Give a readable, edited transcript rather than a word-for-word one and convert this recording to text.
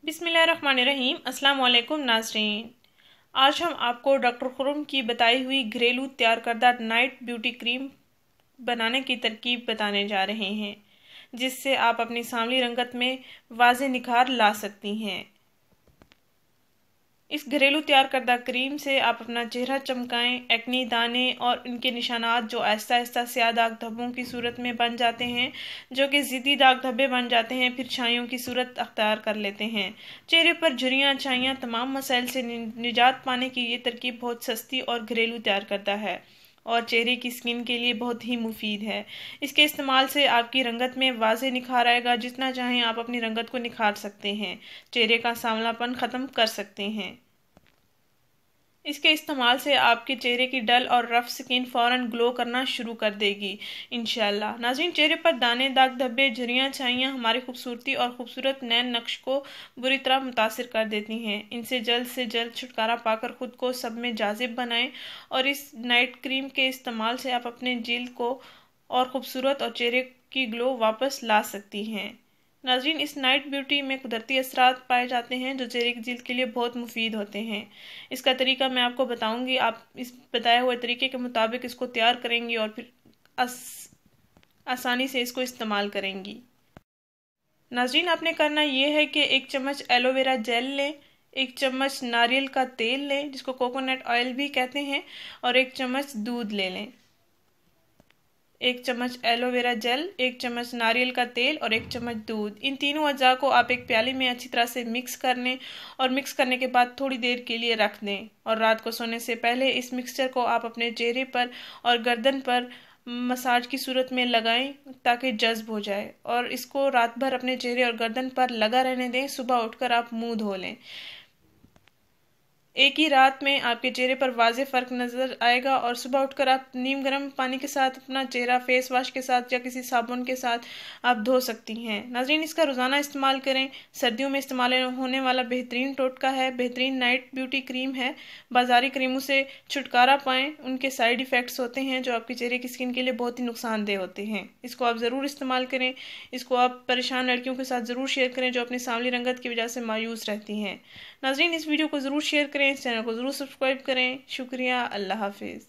बिस्मिल्लाहिर्रहमानिर्रहीम। अस्सलाम वालेकुम नाज़रीन। आज हम आपको डॉक्टर खुरम की बताई हुई घरेलू तैयार करदा नाइट ब्यूटी क्रीम बनाने की तरकीब बताने जा रहे हैं, जिससे आप अपनी सांवली रंगत में वाज़े निखार ला सकती हैं। इस घरेलू तैयार करदा क्रीम से आप अपना चेहरा चमकाएं, एक्नी दाने और इनके निशानात जो आहिस्ता आहिस्ता स्याह दाग धब्बों की सूरत में बन जाते हैं, जो कि ज़िद्दी दाग धब्बे बन जाते हैं, फिर छाइयों की सूरत अख्तियार कर लेते हैं। चेहरे पर झुर्रियाँ, छाइयाँ, तमाम मसाइल से निजात पाने की ये तरकीब बहुत सस्ती और घरेलू तैयार करदा है और चेहरे की स्किन के लिए बहुत ही मुफीद है। इसके इस्तेमाल से आपकी रंगत में वाज़े निखार आएगा। जितना चाहें आप अपनी रंगत को निखार सकते हैं, चेहरे का सांवलापन ख़त्म कर सकते हैं। इसके इस्तेमाल से आपके चेहरे की डल और रफ स्किन फ़ौरन ग्लो करना शुरू कर देगी इंशाल्लाह। नाज़रीन, चेहरे पर दाने, दाग धब्बे, झुर्रियाँ, छाइयाँ हमारी खूबसूरती और खूबसूरत नैन नक्श को बुरी तरह मुतासिर कर देती हैं। इनसे जल्द से जल्द छुटकारा पाकर खुद को सब में जाजिब बनाएं और इस नाइट क्रीम के इस्तेमाल से आप अपने जिल्द को और खूबसूरत और चेहरे की ग्लो वापस ला सकती हैं। नाज़रीन, इस नाइट ब्यूटी में कुदरती असरात पाए जाते हैं जो चेहरे की जिल्द के लिए बहुत मुफीद होते हैं। इसका तरीका मैं आपको बताऊंगी। आप इस बताए हुए तरीके के मुताबिक इसको तैयार करेंगी और फिर आसानी से इसको इस्तेमाल करेंगी। नाज़रीन, आपने करना ये है कि 1 चम्मच एलोवेरा जेल लें, 1 चम्मच नारियल का तेल लें जिसको कोकोनट ऑयल भी कहते हैं, और 1 चम्मच दूध ले लें। 1 चम्मच एलोवेरा जेल, 1 चम्मच नारियल का तेल और 1 चम्मच दूध। इन तीनों अज्जा को आप एक प्याली में अच्छी तरह से मिक्स कर लें और मिक्स करने के बाद थोड़ी देर के लिए रख दें। और रात को सोने से पहले इस मिक्सचर को आप अपने चेहरे पर और गर्दन पर मसाज की सूरत में लगाएं ताकि जज्ब हो जाए, और इसको रात भर अपने चेहरे और गर्दन पर लगा रहने दें। सुबह उठकर आप मुंह धो लें। एक ही रात में आपके चेहरे पर वाज़े फ़र्क नज़र आएगा और सुबह उठकर आप नीम गर्म पानी के साथ अपना चेहरा फेस वॉश के साथ या किसी साबुन के साथ आप धो सकती हैं। नाज़रीन, इसका रोज़ाना इस्तेमाल करें। सर्दियों में इस्तेमाल होने वाला बेहतरीन टोटका है, बेहतरीन नाइट ब्यूटी क्रीम है। बाज़ारी क्रीमों से छुटकारा पाएँ, उनके साइड इफ़ेक्ट्स होते हैं जो आपके चेहरे की स्किन के लिए बहुत ही नुकसानदेह होते हैं। इसको आप ज़रूर इस्तेमाल करें। इसको आप परेशान लड़कियों के साथ ज़रूर शेयर करें जो अपनी सांवली रंगत की वजह से मायूस रहती हैं। नाज़रीन, इस वीडियो को ज़रूर शेयर करें, इस चैनल को ज़रूर सब्सक्राइब करें। शुक्रिया। अल्लाह हाफिज़।